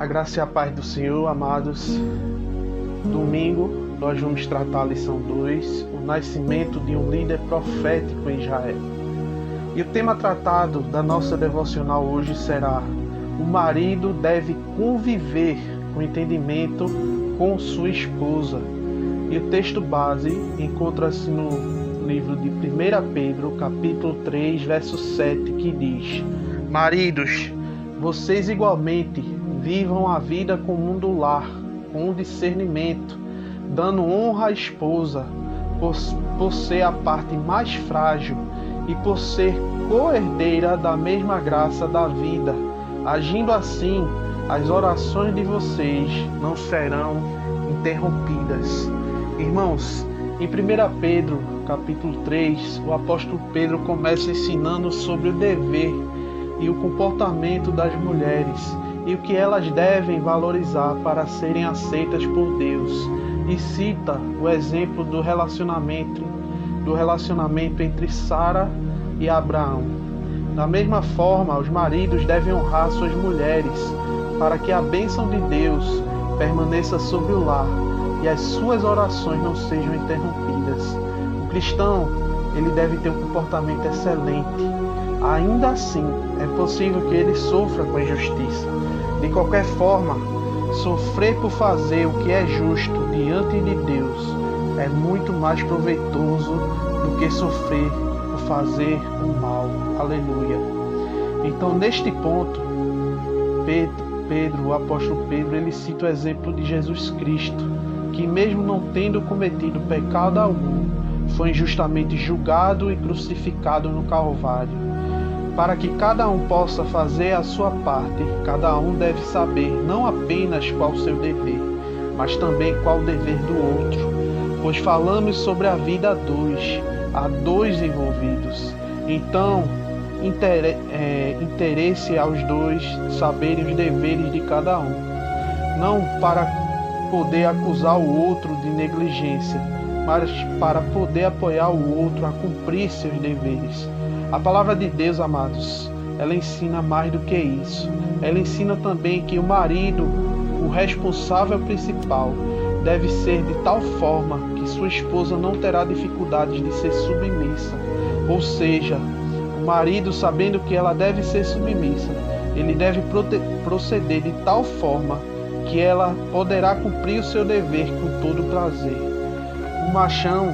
A graça e a paz do Senhor, amados. Domingo, nós vamos tratar a lição 2, o nascimento de um líder profético em Israel. E o tema tratado da nossa devocional hoje será: o marido deve conviver com entendimento com sua esposa. E o texto base encontra-se no livro de 1 Pedro, capítulo 3, verso 7, que diz: Maridos, vocês igualmente vivam a vida comum do lar, com discernimento, dando honra à esposa, por ser a parte mais frágil e por ser co-herdeira da mesma graça da vida. Agindo assim, as orações de vocês não serão interrompidas. Irmãos, em 1 Pedro, capítulo 3, o apóstolo Pedro começa ensinando sobre o dever e o comportamento das mulheres e o que elas devem valorizar para serem aceitas por Deus. E cita o exemplo do relacionamento entre Sara e Abraão. Da mesma forma, os maridos devem honrar suas mulheres, para que a bênção de Deus permaneça sobre o lar e as suas orações não sejam interrompidas. O cristão, ele deve ter um comportamento excelente. Ainda assim, é possível que ele sofra com a injustiça. De qualquer forma, sofrer por fazer o que é justo diante de Deus é muito mais proveitoso do que sofrer por fazer o mal. Aleluia. Então, neste ponto, o apóstolo Pedro, ele cita o exemplo de Jesus Cristo, que mesmo não tendo cometido pecado algum, foi injustamente julgado e crucificado no Calvário. Para que cada um possa fazer a sua parte, cada um deve saber não apenas qual o seu dever, mas também qual o dever do outro. Pois falamos sobre a vida a dois, há dois envolvidos. Então, interesse aos dois saberem os deveres de cada um, não para poder acusar o outro de negligência, mas para poder apoiar o outro a cumprir seus deveres. A palavra de Deus, amados, ela ensina mais do que isso. Ela ensina também que o marido, o responsável principal, deve ser de tal forma que sua esposa não terá dificuldades de ser submissa. Ou seja, o marido, sabendo que ela deve ser submissa, ele deve proceder de tal forma que ela poderá cumprir o seu dever com todo prazer. O machão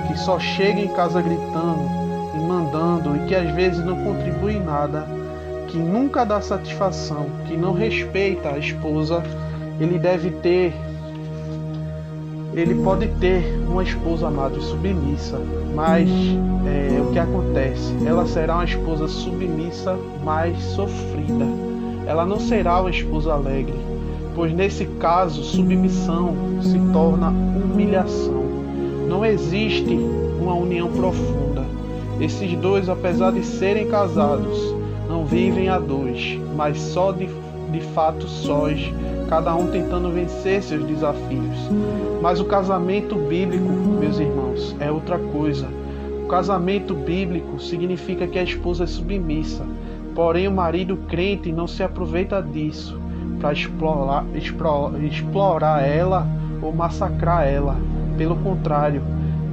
que só chega em casa gritando e mandando e que às vezes não contribui em nada, que nunca dá satisfação, que não respeita a esposa, ele pode ter uma esposa amada e submissa, mas o que acontece? Ela será uma esposa submissa, mas sofrida. Ela não será uma esposa alegre, pois nesse caso submissão se torna humilhação. Não existe uma união profunda. Esses dois, apesar de serem casados, não vivem a dois, mas só de fato sós, cada um tentando vencer seus desafios. Mas o casamento bíblico, meus irmãos, é outra coisa. O casamento bíblico significa que a esposa é submissa, porém o marido crente não se aproveita disso para explorar ela ou massacrar ela. Pelo contrário,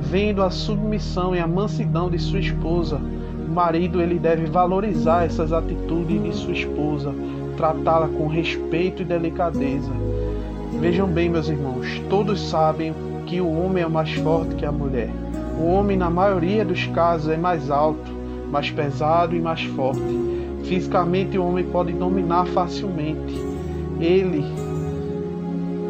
vendo a submissão e a mansidão de sua esposa, o marido ele deve valorizar essas atitudes de sua esposa, tratá-la com respeito e delicadeza. Vejam bem, meus irmãos, todos sabem que o homem é mais forte que a mulher. O homem, na maioria dos casos, é mais alto, mais pesado e mais forte. Fisicamente, o homem pode dominar facilmente. Ele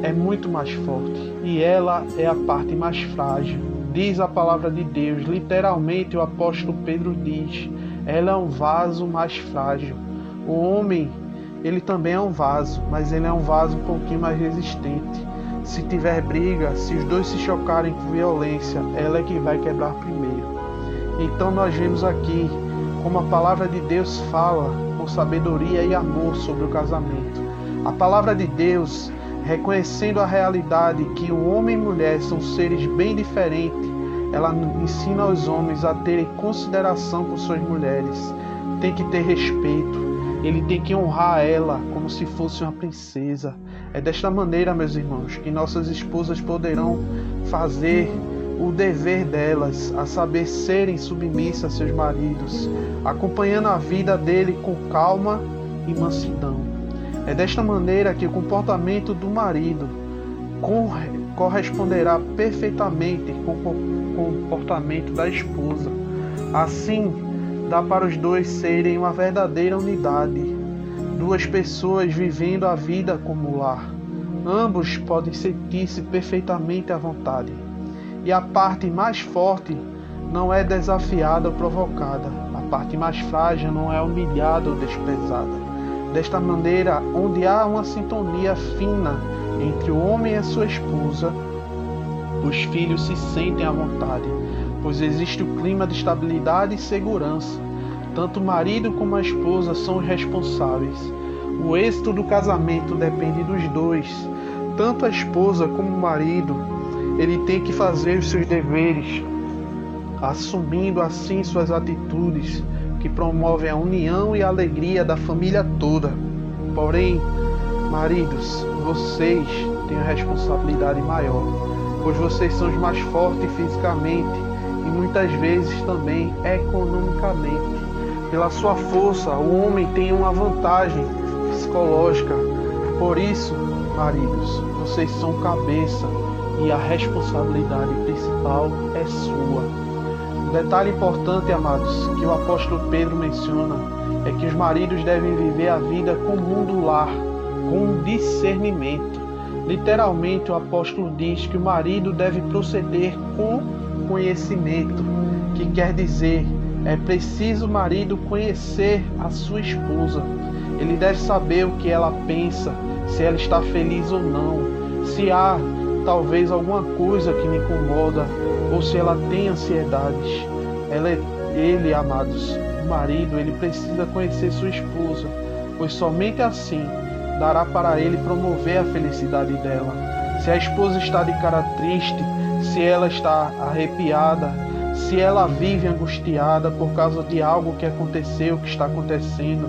é muito mais forte e ela é a parte mais frágil. Diz a palavra de Deus, literalmente o apóstolo Pedro diz, ela é um vaso mais frágil. O homem, ele também é um vaso, mas ele é um vaso um pouquinho mais resistente. Se tiver briga, se os dois se chocarem com violência, ela é que vai quebrar primeiro. Então nós vemos aqui como a palavra de Deus fala com sabedoria e amor sobre o casamento. A palavra de Deus, reconhecendo a realidade que o homem e mulher são seres bem diferentes, ela ensina aos homens a terem consideração por suas mulheres, tem que ter respeito. ele tem que honrar ela como se fosse uma princesa. É desta maneira, meus irmãos, que nossas esposas poderão fazer o dever delas, a saber, serem submissas a seus maridos, acompanhando a vida dele com calma e mansidão. É desta maneira que o comportamento do marido corresponderá perfeitamente com o comportamento da esposa. Assim, dá para os dois serem uma verdadeira unidade, duas pessoas vivendo a vida como lar. Ambos podem sentir-se perfeitamente à vontade, e a parte mais forte não é desafiada ou provocada, a parte mais frágil não é humilhada ou desprezada. Desta maneira, onde há uma sintonia fina entre o homem e a sua esposa, os filhos se sentem à vontade, pois existe o clima de estabilidade e segurança. Tanto o marido como a esposa são os responsáveis. O êxito do casamento depende dos dois. Tanto a esposa como o marido, ele tem que fazer os seus deveres, assumindo assim suas atitudes que promovem a união e a alegria da família toda. Porém, maridos, vocês têm a responsabilidade maior, pois vocês são os mais fortes fisicamente e muitas vezes também economicamente. Pela sua força, o homem tem uma vantagem psicológica. Por isso, maridos, vocês são cabeça e a responsabilidade principal é sua. Um detalhe importante, amados, que o apóstolo Pedro menciona é que os maridos devem viver a vida comum do lar, com discernimento. Literalmente, o apóstolo diz que o marido deve proceder com conhecimento, que quer dizer, é preciso o marido conhecer a sua esposa. Ele deve saber o que ela pensa, se ela está feliz ou não, se há talvez alguma coisa que me incomoda ou se ela tem ansiedades. Ele, amados, o marido, ele precisa conhecer sua esposa, pois somente assim dará para ele promover a felicidade dela. Se a esposa está de cara triste, se ela está arrepiada, se ela vive angustiada por causa de algo que aconteceu, que está acontecendo,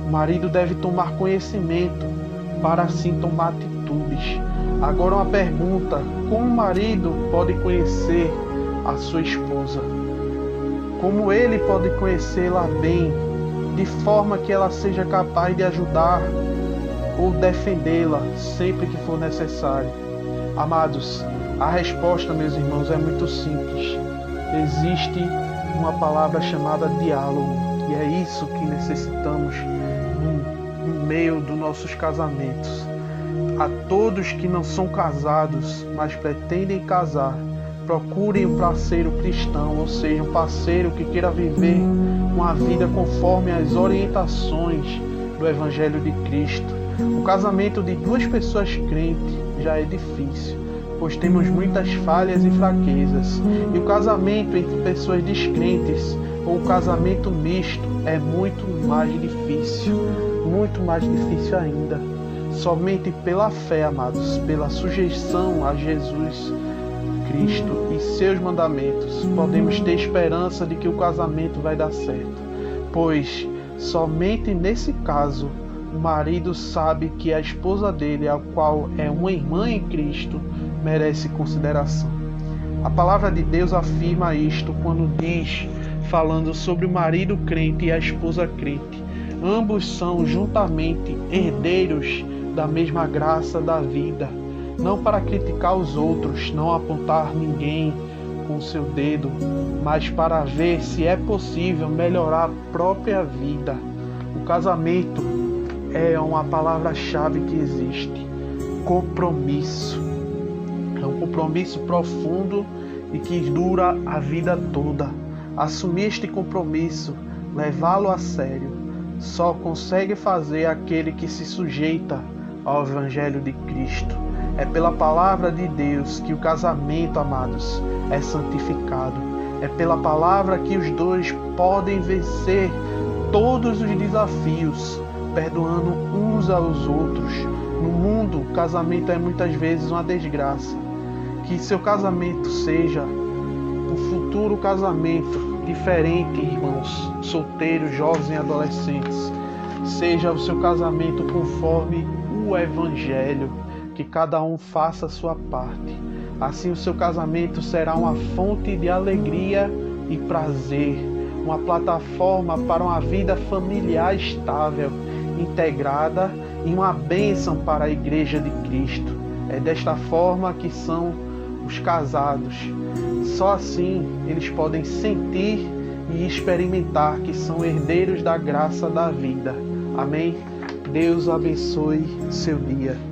o marido deve tomar conhecimento para assim tomar atitudes. Agora uma pergunta: como o marido pode conhecer a sua esposa? Como ele pode conhecê-la bem, de forma que ela seja capaz de ajudar ou defendê-la sempre que for necessário? Amados, a resposta, meus irmãos, é muito simples. Existe uma palavra chamada diálogo, e é isso que necessitamos no meio dos nossos casamentos. A todos que não são casados, mas pretendem casar, procurem um parceiro cristão, ou seja, um parceiro que queira viver uma vida conforme as orientações do Evangelho de Cristo. O casamento de duas pessoas crentes já é difícil, pois temos muitas falhas e fraquezas. E o casamento entre pessoas descrentes, ou o casamento misto, é muito mais difícil ainda. Somente pela fé, amados, pela sujeição a Jesus Cristo e seus mandamentos, podemos ter esperança de que o casamento vai dar certo, pois somente nesse caso o marido sabe que a esposa dele, a qual é uma irmã em Cristo, merece consideração. A palavra de Deus afirma isto quando diz, falando sobre o marido crente e a esposa crente: ambos são juntamente herdeiros da mesma graça da vida. Não para criticar os outros, não apontar ninguém com o seu dedo, mas para ver se é possível melhorar a própria vida. O casamento é uma palavra-chave que existe: compromisso. É um compromisso profundo e que dura a vida toda. Assumir este compromisso, levá-lo a sério, só consegue fazer aquele que se sujeita ao Evangelho de Cristo. É pela palavra de Deus que o casamento, amados, é santificado. É pela palavra que os dois podem vencer todos os desafios, perdoando uns aos outros. No mundo, o casamento é muitas vezes uma desgraça. Que seu casamento seja um futuro casamento diferente, irmãos, solteiros, jovens e adolescentes. seja o seu casamento conforme o Evangelho, que cada um faça a sua parte. Assim o seu casamento será uma fonte de alegria e prazer, uma plataforma para uma vida familiar estável, integrada e uma bênção para a Igreja de Cristo. É desta forma que são os casados. Só assim eles podem sentir e experimentar que são herdeiros da graça da vida. Amém? Deus abençoe seu dia.